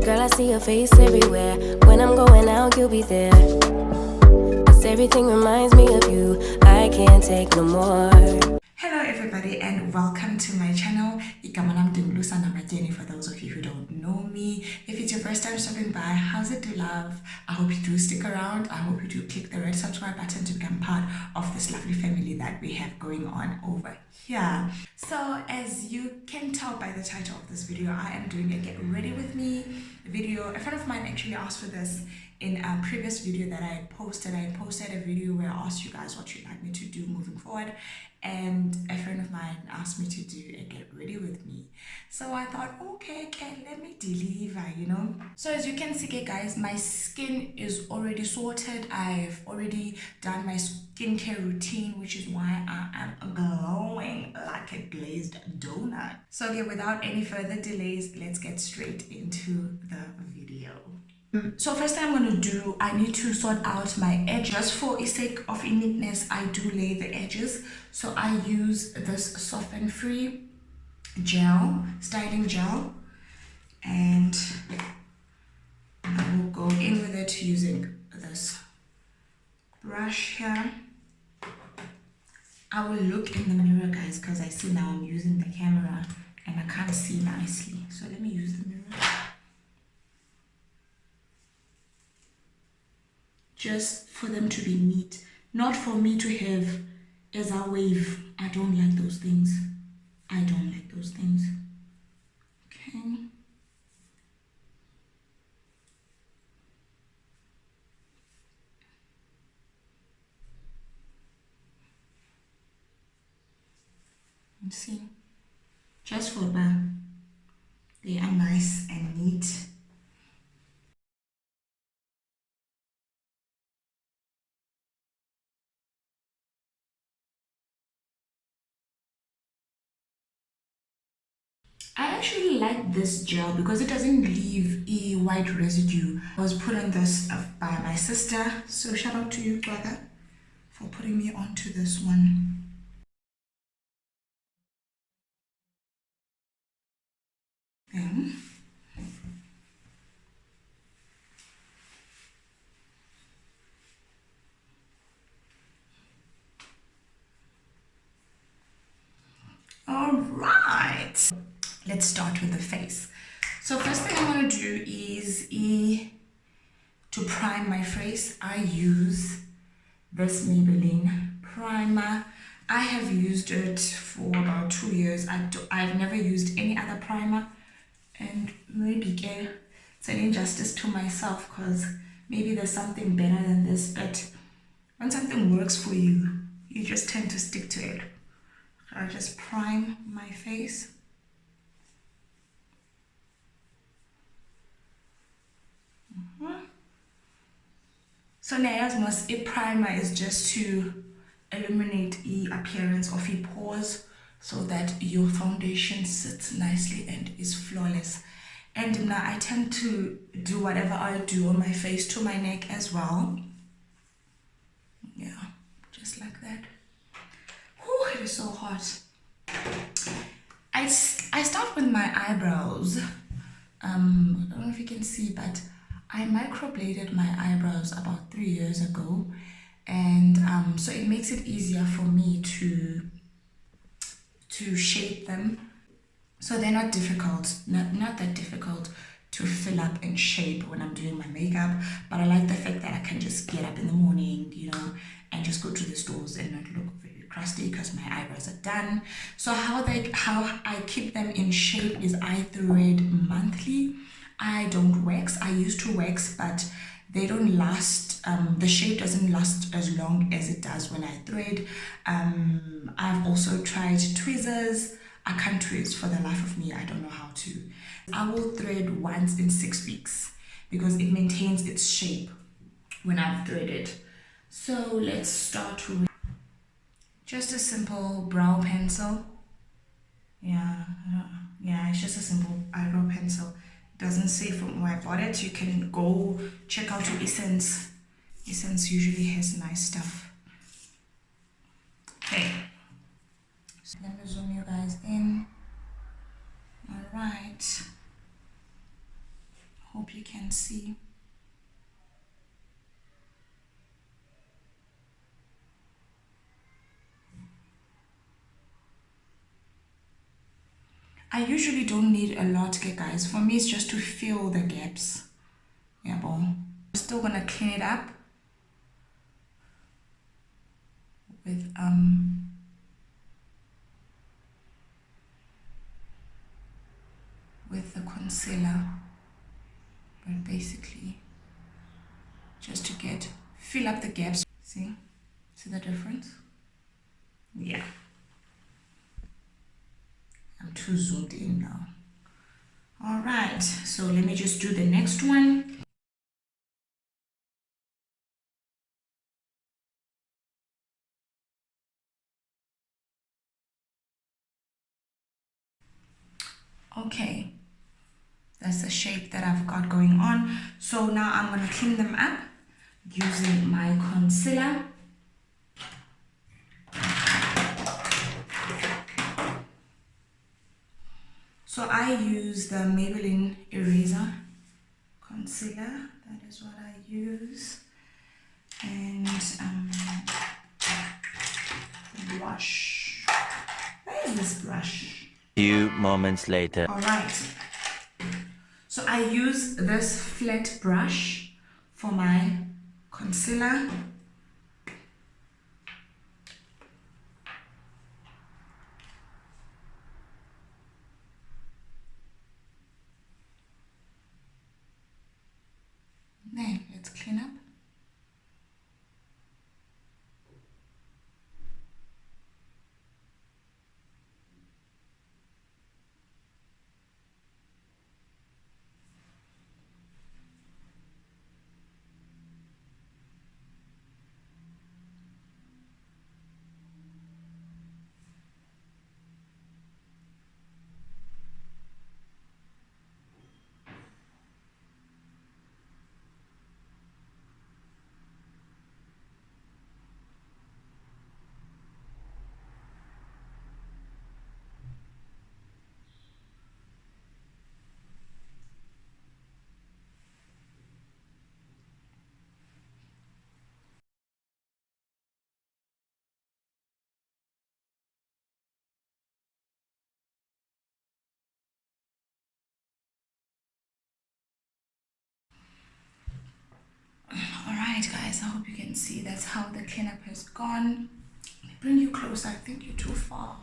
Girl, I see your face everywhere. When I'm going out, you'll be there. 'Cause everything reminds me of you. I can't take no more. Hello everybody and welcome to my channel. For those of you who don't know me, if it's your first time stopping by, how's it do, love? I hope you do stick around. I hope you do click the red subscribe button to become part of this lovely family that we have going on over here. So as you can tell by the title of this video, I am doing a get ready with me video. A friend of mine actually asked for this in a previous video that I posted. I posted a video where I asked you guys what you'd like me to do moving forward, and a friend of mine asked me to do a get ready with me. So I thought, okay, let me deliver, you know. So as you can see, guys, my skin is already sorted. I've already done my skincare routine, which is why I am glowing like a glazed donut. So okay, without any further delays, let's get straight into the video. So first thing I'm going to do, I need to sort out my edge. Just for the sake of neatness, I do lay the edges. So I use this Soften Free gel, styling gel, and I will go in with it using this brush here. I will look in the mirror, guys, because I see now I'm using the camera and I can't see nicely. So let me use the mirror. Just for them to be neat, not for me to have as a wave. I don't like those things. I don't like those things. Okay. Let's see. Just for them, they are nice and neat. I actually like this gel because it doesn't leave a white residue. I was put on this by my sister, so shout out to you, brother, for putting me onto this one. Then all right, let's start with the face. So first thing I'm going to do is to prime my face. I use this Maybelline primer. I have used it for about 2 years. I've never used any other primer, and maybe it's an injustice to myself because maybe there's something better than this, but when something works for you, you just tend to stick to it. I just prime my face. So Nayasmas, a primer is just to eliminate the appearance of the pores so that your foundation sits nicely and is flawless. And now I tend to do whatever I do on my face to my neck as well. Yeah, just like that. Whew, it is so hot. I start with my eyebrows. I don't know if you can see, but I microbladed my eyebrows about 3 years ago, and so it makes it easier for me to shape them. So they're not difficult, not that difficult to fill up and shape when I'm doing my makeup, but I like the fact that I can just get up in the morning, you know, and just go to the stores and not look very crusty because my eyebrows are done. So how I keep them in shape is I thread monthly. I don't wax. I used to wax, but they don't last. The shape doesn't last as long as it does when I thread. I've also tried tweezers. I can't twist for the life of me. I don't know how to. I will thread once in 6 weeks because it maintains its shape when I've threaded. So let's start with just a simple brow pencil. Yeah, it's just a simple eyebrow pencil. Doesn't say from where I bought it. You can go check out your Essence. Essence usually has nice stuff. Okay, so let me zoom you guys in. All right, Hope you can see. I usually don't need a lot, okay, guys. For me, it's just to fill the gaps. Yeah, but I'm still gonna clean it up with the concealer, but basically just to fill up the gaps. See the difference? Yeah, I'm too zoomed in now. All right, so let me just do the next one. Okay, that's the shape that I've got going on. So now I'm going to clean them up using my concealer. So I use the Maybelline Eraser concealer. That is what I use. And the brush. Where is this brush? Few moments later. All right. So I use this flat brush for my concealer. Then let's clean up. Alright guys, I hope you can see that's how the cleanup has gone. Let me bring you closer. I think you're too far.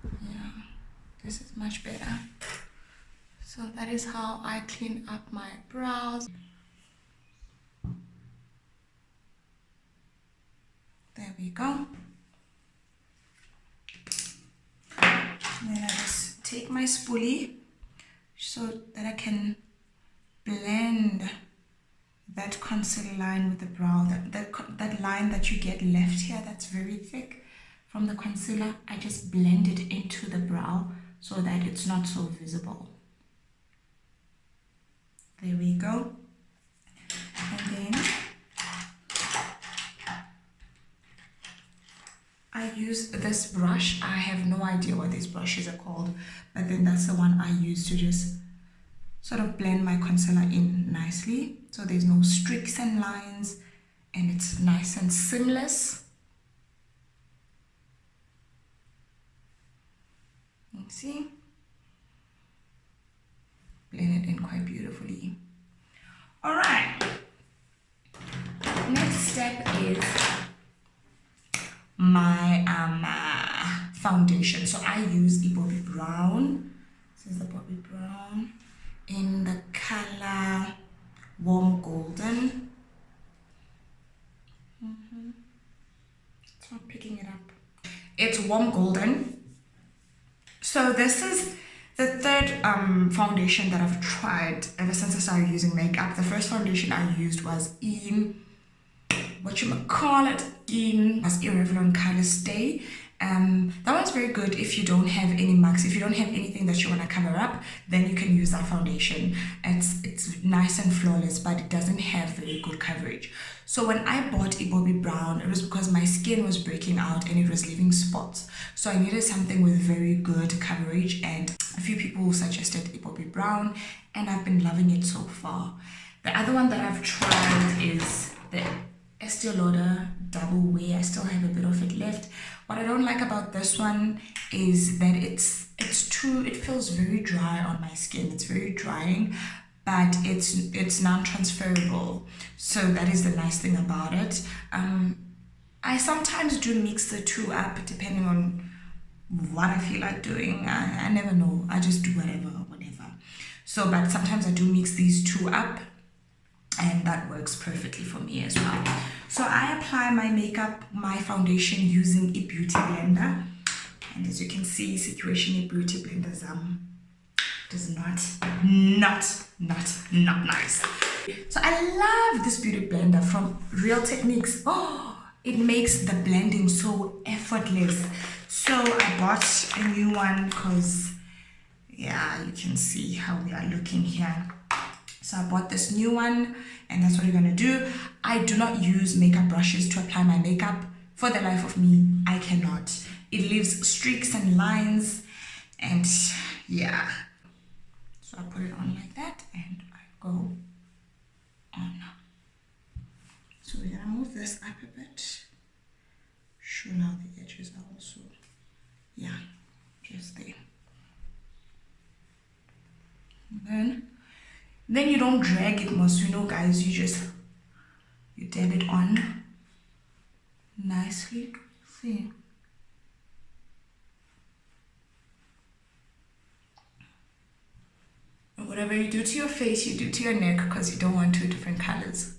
Yeah, this is much better. So that is how I clean up my brows. There we go. And then I just take my spoolie so that I can blend that concealer line with the brow, that line that you get left here that's very thick from the concealer. I just blend it into the brow so that it's not so visible. There we go. And then I use this brush. I have no idea what these brushes are called, but then that's the one I use to just sort of blend my concealer in nicely, so there's no streaks and lines and it's nice and seamless. You see, blend it in quite beautifully. All right, next step is my foundation. So I use the Bobbi Brown. This is the Bobbi Brown in the color Warm Golden. It's not picking it up. It's Warm Golden. So this is the third foundation that I've tried ever since I started using makeup. The first foundation I used was in Revlon Color Stay. That one's very good if you don't have any marks. If you don't have anything that you want to cover up, then you can use that foundation. It's nice and flawless, but it doesn't have very good coverage. So when I bought a Bobbi Brown, it was because my skin was breaking out and it was leaving spots. So I needed something with very good coverage, and a few people suggested a Bobbi Brown, and I've been loving it so far. The other one that I've tried is the Estee Lauder Double Wear. I still have a bit of it left. What I don't like about this one is that it feels very dry on my skin. It's very drying, but it's non-transferable. So that is the nice thing about it. I sometimes do mix the two up depending on what I feel like doing. I never know. I just do whatever. So, but sometimes I do mix these two up, and that works perfectly for me as well. So I apply my foundation using a beauty blender, and as you can see, Situation a beauty blender does not nice. So I love this beauty blender from Real Techniques. Oh, it makes the blending so effortless. So I bought a new one because, yeah, you can see how we are looking here. So I bought this new one, and that's what we're gonna do. I do not use makeup brushes to apply my makeup. For the life of me, I cannot. It leaves streaks and lines, and yeah. So I put it on like that, and I go on. So we're gonna move this up a bit. Sure, now the edges are also, yeah, just there. And then you don't drag it most, guys, you dab it on nicely. See, whatever you do to your face, you do to your neck, because you don't want two different colors.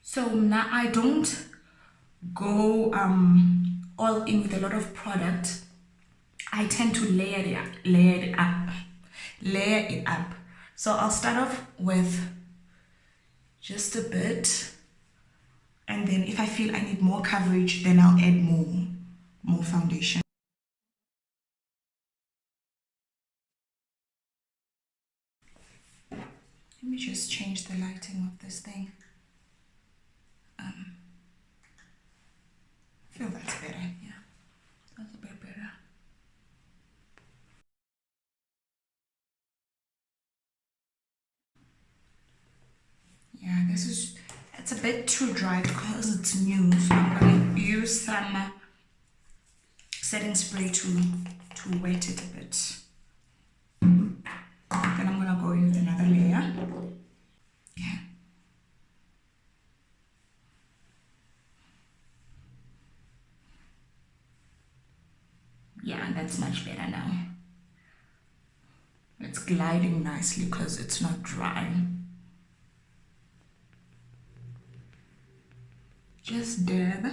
So now I don't go all in with a lot of product. I tend to layer it up. So I'll start off with just a bit, and then if I feel I need more coverage, then I'll add more foundation. Let me just change the lighting of this thing. I feel that's better. Yeah, that's a bit better. Yeah, it's a bit too dry because it's new, so I'm gonna use some setting spray to wet it a bit. Then I'm gonna go in with another layer. Yeah. Yeah, that's much better now. It's gliding nicely because it's not dry. Just dab.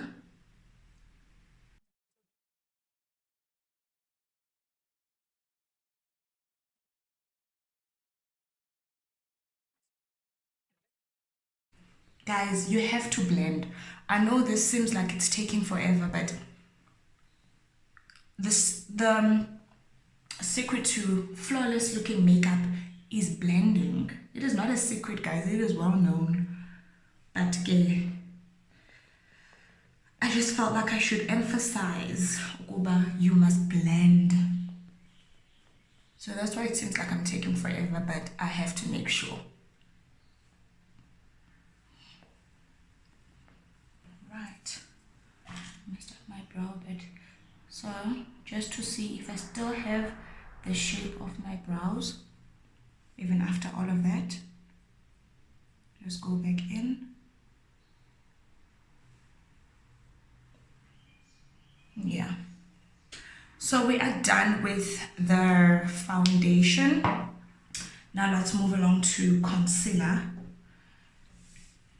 Guys, you have to blend. I know this seems like it's taking forever, but the secret to flawless looking makeup is blending. It is not a secret, guys. It is well known. But okay, I just felt like I should emphasize, you must blend. So that's why it seems like I'm taking forever, but I have to make sure. Right, messed up my brow a bit. So just to see if I still have the shape of my brows, even after all of that, just go back in. Yeah. So we are done with the foundation. Now let's move along to concealer.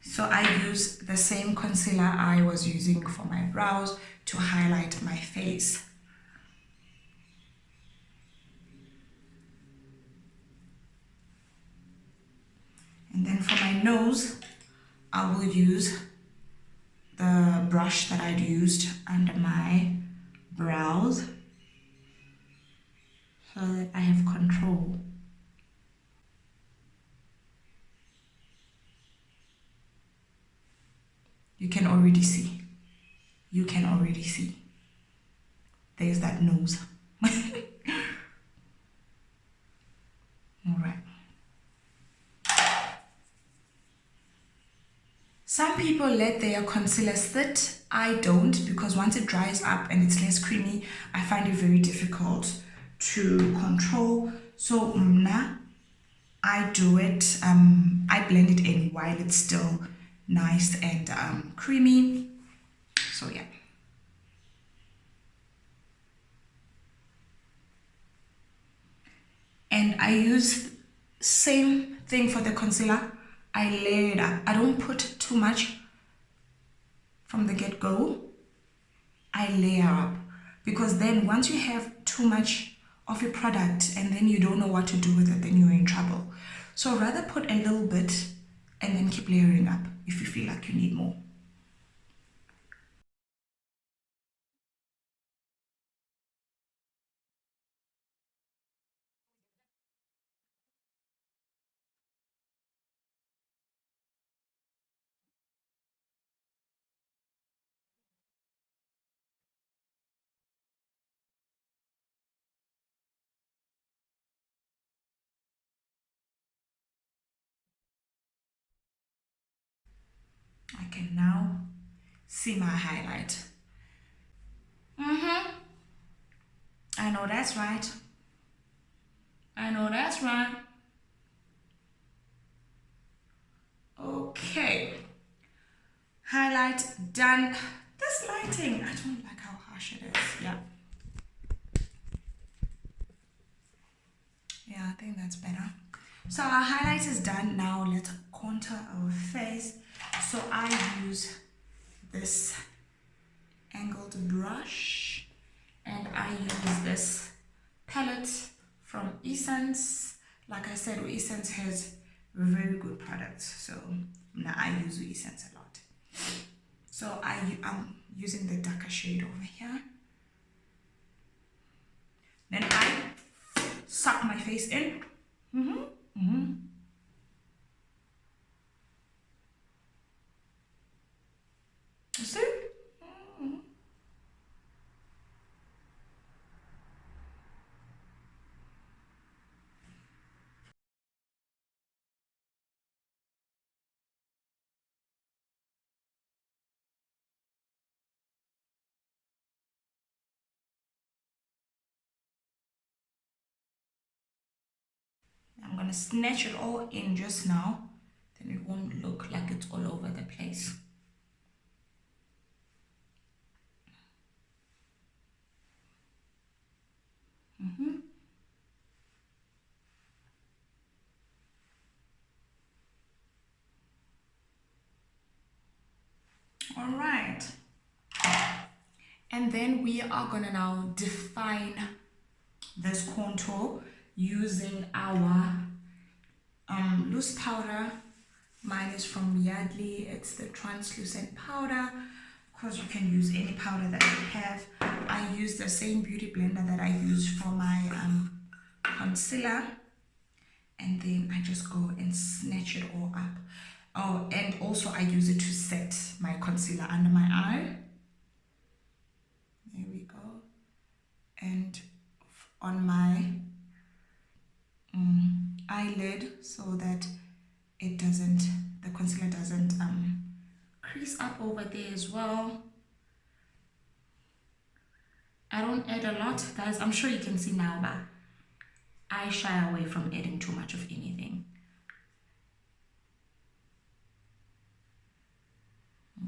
So I use the same concealer I was using for my brows to highlight my face. And then for my nose, I will use the brush that I'd used under my brows so that I have control. You can already see. already see. There's that nose. All right. Some people let their concealer sit. I don't, because once it dries up and it's less creamy, I find it very difficult to control. So I do it, I blend it in while it's still nice and creamy. So yeah. And I use same thing for the concealer. I layer it up. I don't put too much from the get-go. I layer up, because then once you have too much of your product and then you don't know what to do with it, then you're in trouble. So rather put a little bit and then keep layering up if you feel like you need more. I can now see my highlight. I know that's right. I know that's right. Okay. Highlight done. This lighting, I don't like how harsh it is. Yeah. Yeah, I think that's better. So our highlight is done. Now let's contour our face. So I use this angled brush and I use this palette from Essence. Like I said, Essence has very good products, so now I use Essence a lot. So I'm using the darker shade over here. Then I suck my face in. See? I'm gonna snatch it all in just now, then it won't look like it's all over the place. All right, and then we are gonna now define this contour using our loose powder. Mine is from Yardley. It's the translucent powder. Of course, you can use any powder that you have. I use the same beauty blender that I use for my concealer, and then I just go and snatch it all up. Oh, and also I use it to set my concealer under my eye. There we go. And on my eyelid, so that it doesn't, the concealer doesn't crease up over there as well. I don't add a lot, guys. I'm sure you can see now, but I shy away from adding too much of anything.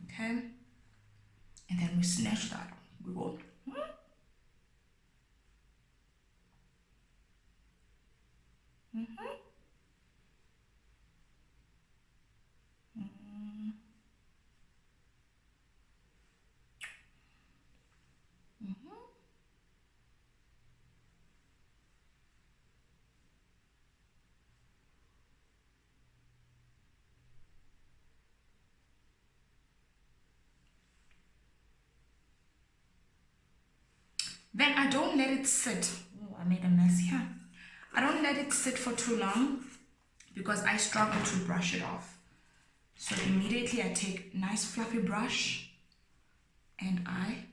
Okay, and then we snatch that. We go. Then I don't let it sit. Oh, I made a mess here. I don't let it sit for too long because I struggle to brush it off. So immediately I take a nice fluffy brush and I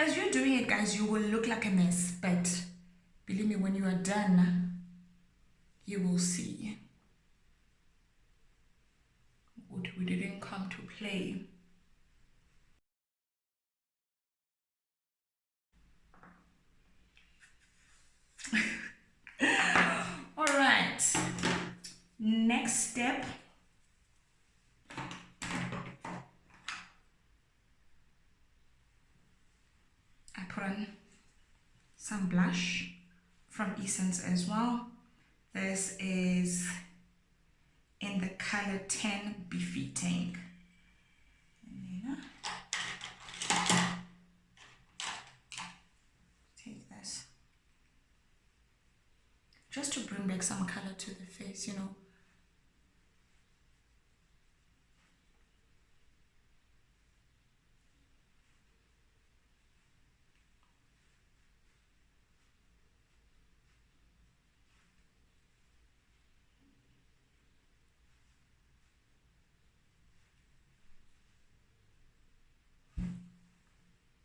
As you're doing it, guys, you will look like a mess, but believe me, when you are done, you will see. We didn't come to play. All right, next step. I put on some blush from Essence as well. This is in the color 10 Befitting. Take this. Just to bring back some color to the face, you know.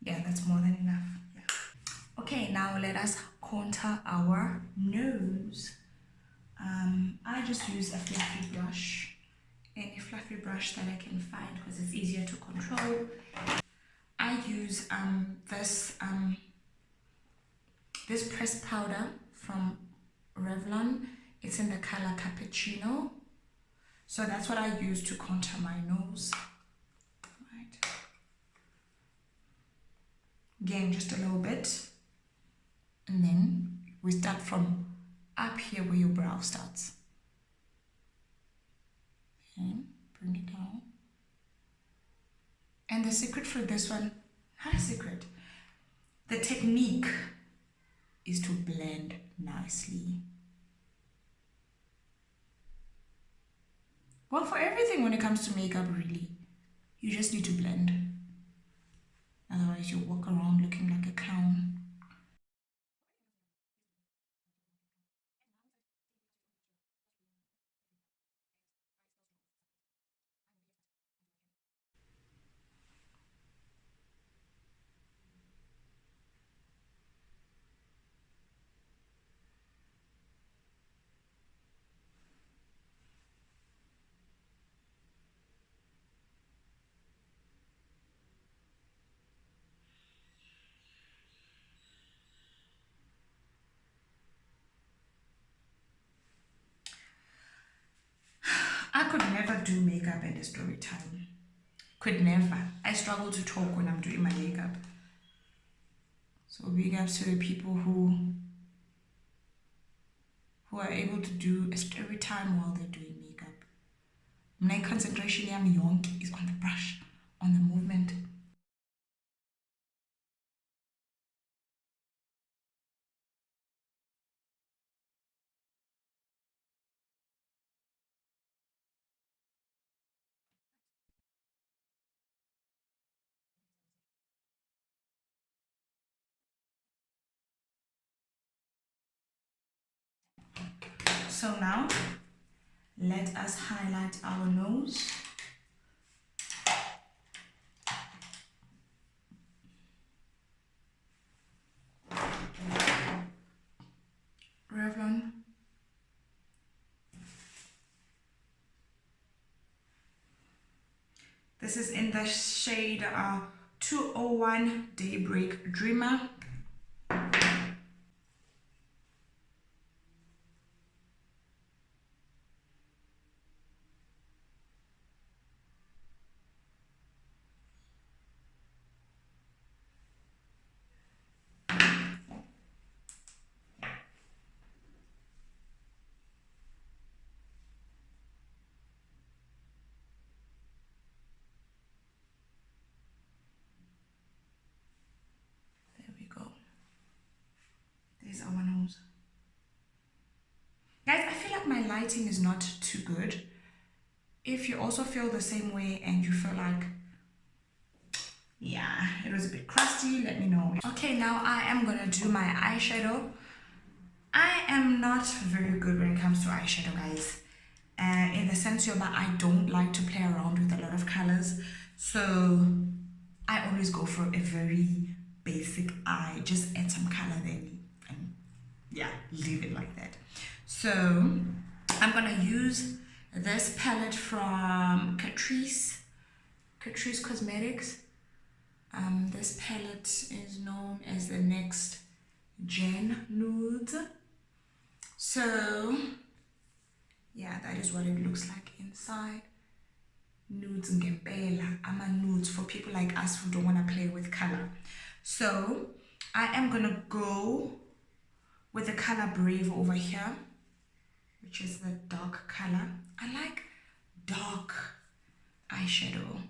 Yeah, that's more than enough. Yeah. Okay, now let us contour our nose. I just use a fluffy brush, any fluffy brush that I can find because it's easier to control. I use this pressed powder from Revlon. It's in the color Cappuccino. So that's what I use to contour my nose. Right. Again, just a little bit. And then we start from up here where your brow starts. Okay, bring it down. And the secret for this one, not a secret, the technique is to blend nicely. Well, for everything when it comes to makeup, really, you just need to blend. Otherwise, you'll walk around looking like a clown. I could never do makeup in the story time. Could never. I struggle to talk when I'm doing my makeup. So big ups to the people who are able to do a story time while they're doing makeup. My concentration is on the brush, on the movement. So now, let us highlight our nose. Revlon. This is in the shade 201 Daybreak Dreamer. Our nose. Guys, I feel like my lighting is not too good. If you also feel the same way and you feel like, yeah, it was a bit crusty, let me know. Okay, now I am gonna do my eyeshadow. I am not very good when it comes to eyeshadow, guys. In the sense that I don't like to play around with a lot of colors. So I always go for a very basic eye. Just add some color then, and yeah, leave it like that. So I'm gonna use this palette from Catrice Cosmetics. This palette is known as the Next Gen Nude. So yeah, that is what it looks like inside. Nudes ngempela, ama nudes for people like us who don't want to play with color. So I am gonna go with the color Brave over here, which is the dark color. I like dark eyeshadow.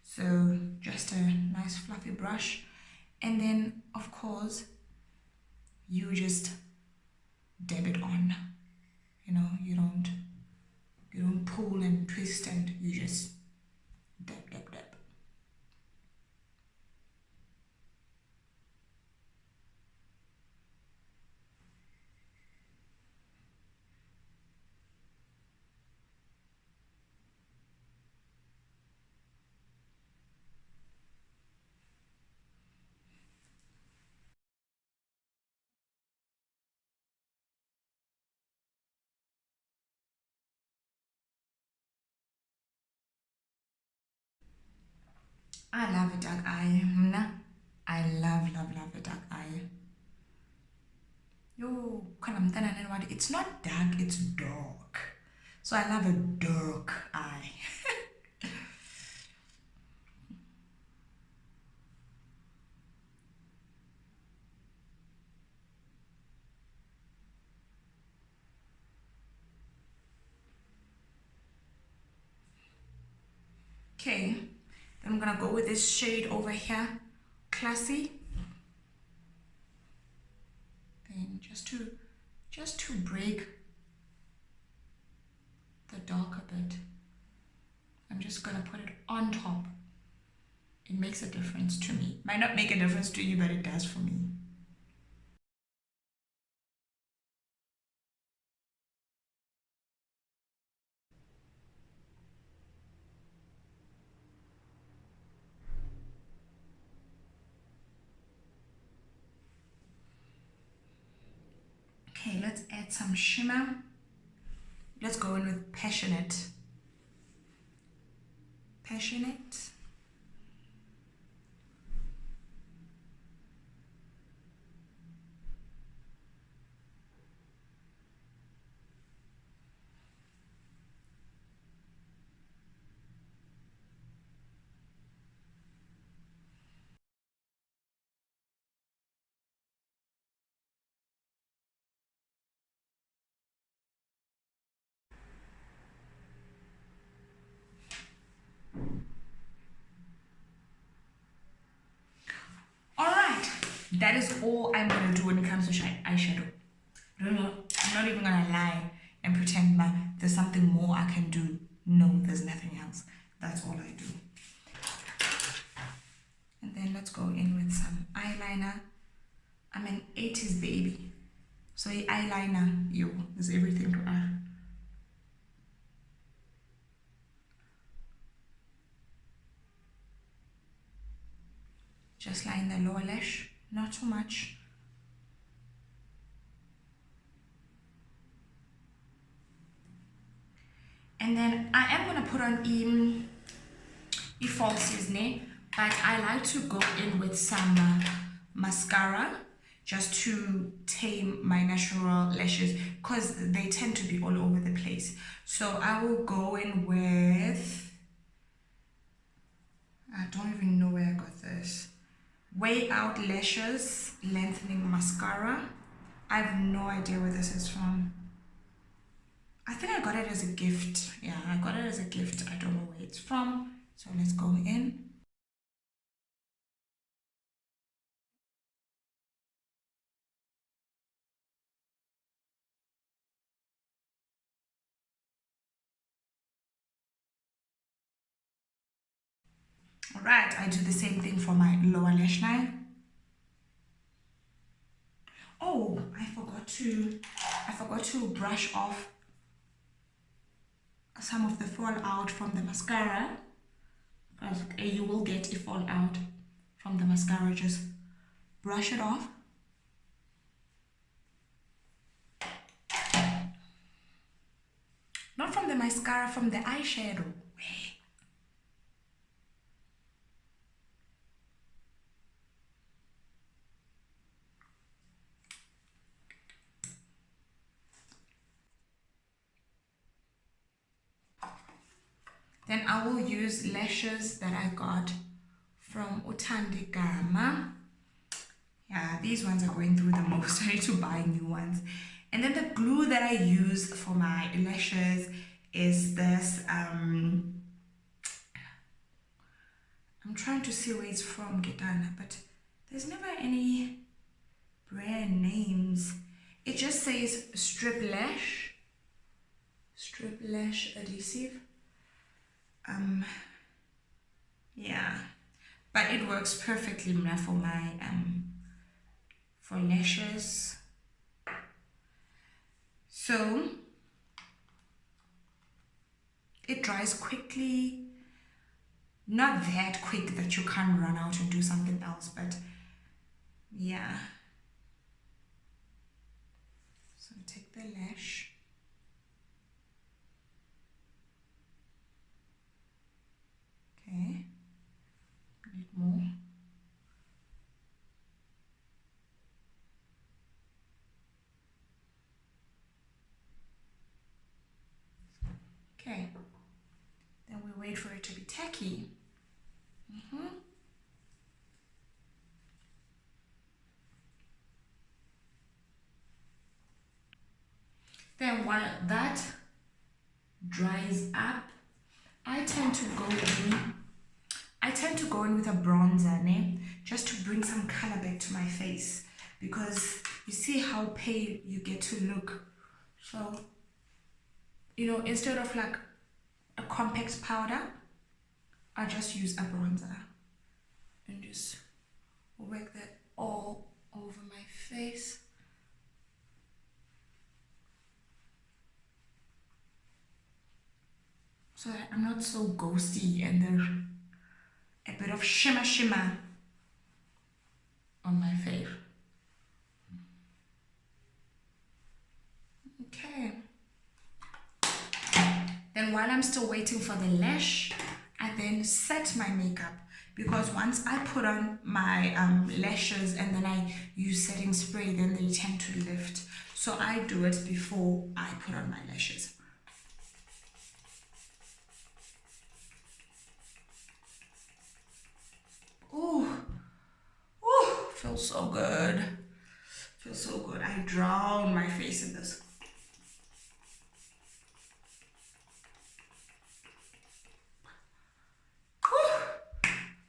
So just a nice fluffy brush, and then of course you just dab it on. You know, you don't pull and twist, and you just dab. I love a dark eye. I love a dark eye. Yo, it's not dark, it's dark. So I love a dark eye. Okay, then I'm gonna go with this shade over here, Classy. Then just to break the dark a bit, I'm just gonna put it on top. It makes a difference to me. Might not make a difference to you, but it does for me. Okay, let's add some shimmer. Let's go in with Passionate. Alright, that is all I'm gonna do when it comes to eyeshadow. I'm not even gonna lie and pretend that there's something more I can do. No, there's nothing else. That's all I do. And then let's go in with some eyeliner. I'm an 80s baby, so eyeliner, is everything to us. Just line the lower lash, not too much. And then I am gonna put on falsies, but I like to go in with some mascara just to tame my natural lashes because they tend to be all over the place. So I will go in with, I don't even know where I got this, Way Out Lashes Lengthening Mascara. I have no idea where this is from. I think I got it as a gift. Yeah, I got it as a gift. I don't know where it's from. So let's go in. Alright, I do the same thing for my lower lash line. Oh, I forgot to brush off some of the fallout from the mascara, because you will get a fallout from the mascara just brush it off. Not from the mascara, from the eyeshadow. Then I will use lashes that I got from Untitled. Yeah, these ones are going through the most. I need to buy new ones. And then the glue that I use for my lashes is this, I'm trying to see where it's from, Gitana, but there's never any brand names. It just says strip lash adhesive. Yeah, but it works perfectly for my for lashes. So it dries quickly, not that quick that you can't run out and do something else, but yeah. So take the lash. Okay, a bit more. Okay, then we wait for it to be tacky. Then while that dries up, I tend to go in with a bronzer, just to bring some color back to my face, because you see how pale you get to look. So, you know, instead of like a compact powder, I just use a bronzer and just work that all over my face. So that I'm not so ghosty, and there's a bit of shimmer on my face. Okay. Then while I'm still waiting for the lash, I then set my makeup, because once I put on my lashes and then I use setting spray, then they tend to lift. So I do it before I put on my lashes. Ooh, feels so good. Feels so good. I drown my face in this.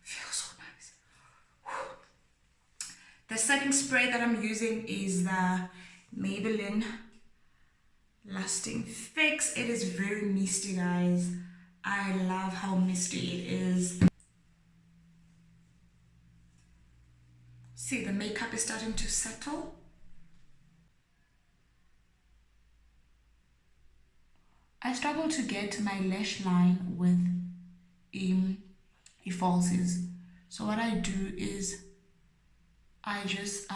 Feels so nice. The setting spray that I'm using is the Maybelline Lasting Fix. It is very misty, guys. I love how misty it is. See, the makeup is starting to settle. I struggle to get my lash line with falsies. So what I do is I just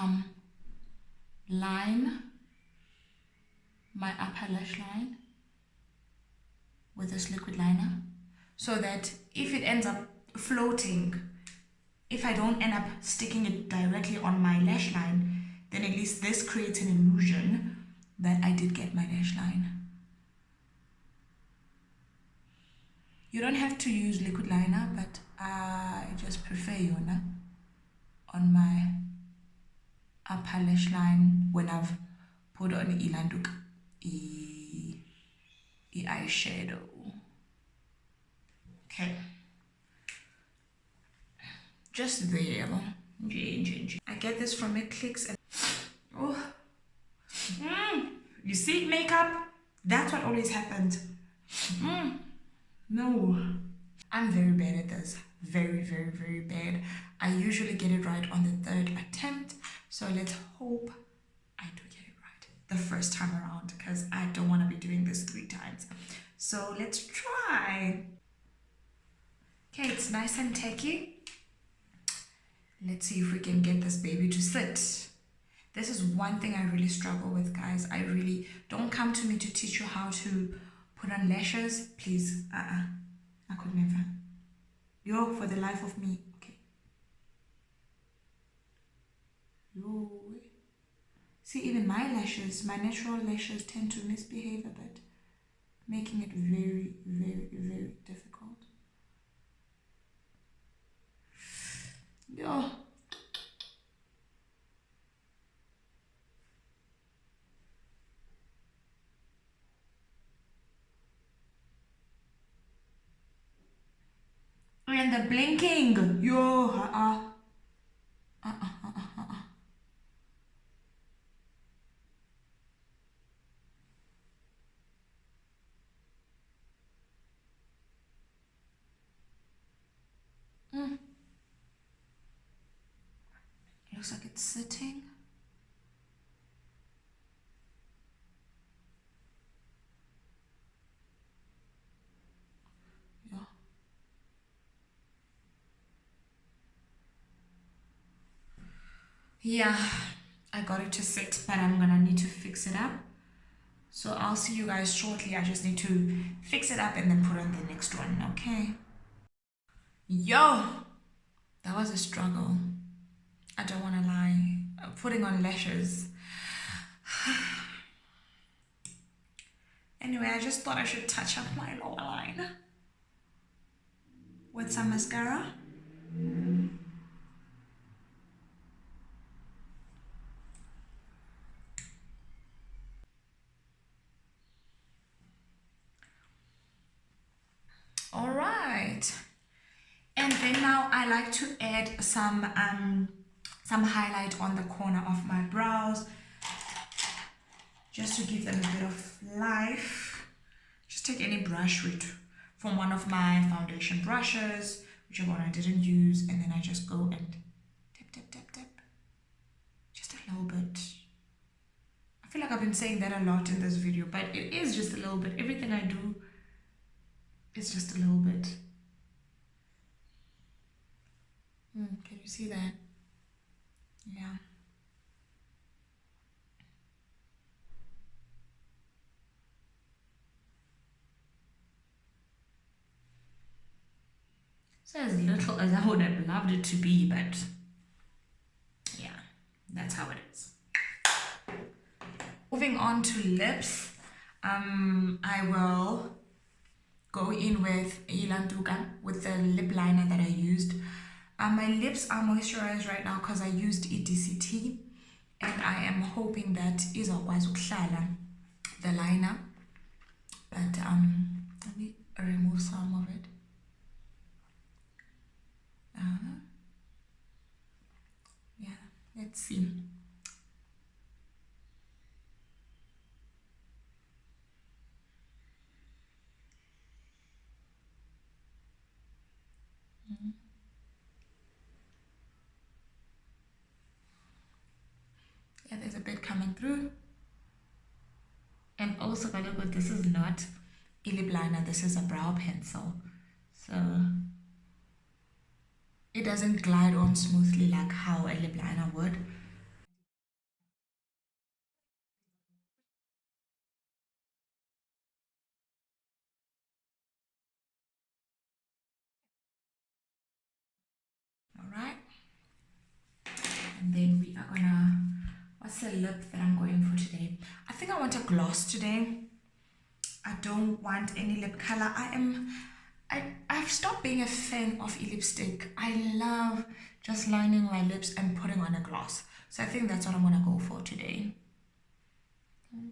line my upper lash line with this liquid liner, so that if it ends up floating, if I don't end up sticking it directly on my lash line, then at least this creates an illusion that I did get my lash line. You don't have to use liquid liner, but I just prefer Yona on my upper lash line when I've put on Ilanduk eyeshadow. Okay. Just there. I get this from Clicks and you see makeup? That's what always happens. No. I'm very bad at this. Very, very, very bad. I usually get it right on the 3rd attempt. So let's hope I do get it right the first time around, because I don't want to be doing this 3 times. So let's try. Okay, it's nice and tacky. Let's see if we can get this baby to sit. This is one thing I really struggle with, guys. I really don't come to me to teach you how to put on lashes. Please, I could never. Yo, for the life of me. Okay. Yo. See, even my lashes, my natural lashes tend to misbehave a bit, making it very, very, very difficult. Yo. And the blinking. Yo, Looks like it's sitting. Yeah. Yeah, I got it to sit, but I'm gonna need to fix it up. So I'll see you guys shortly. I just need to fix it up and then put on the next one, okay? Yo, that was a struggle. I don't want to lie. Putting on lashes. Anyway, I just thought I should touch up my lower line with some mascara. All right. And then now I like to add some highlight on the corner of my brows, just to give them a bit of life. Just take any brush from one of my foundation brushes, whichever one I didn't use, and then I just go and tap, tap, tap, tap. Just a little bit. I feel like I've been saying that a lot in this video, but it is just a little bit. Everything I do is just a little bit. Can you see that? Yeah. So as little as I would have loved it to be, but yeah, that's how it is. Moving on to lips, I will go in with with the lip liner that I used. My lips are moisturized right now because I used EDCT, and I am hoping that izokwazi ukuhlala the liner, but let me remove some of it. Yeah, let's see. Yeah, there's a bit coming through. And also, this is not a lip liner, this is a brow pencil. So it doesn't glide on smoothly like how a lip liner would. Alright. And then we are gonna, what's the lip that I'm going for today? I think I want a gloss today. I don't want any lip color. I've stopped being a fan of lipstick. I love just lining my lips and putting on a gloss. So I think that's what I'm gonna go for today.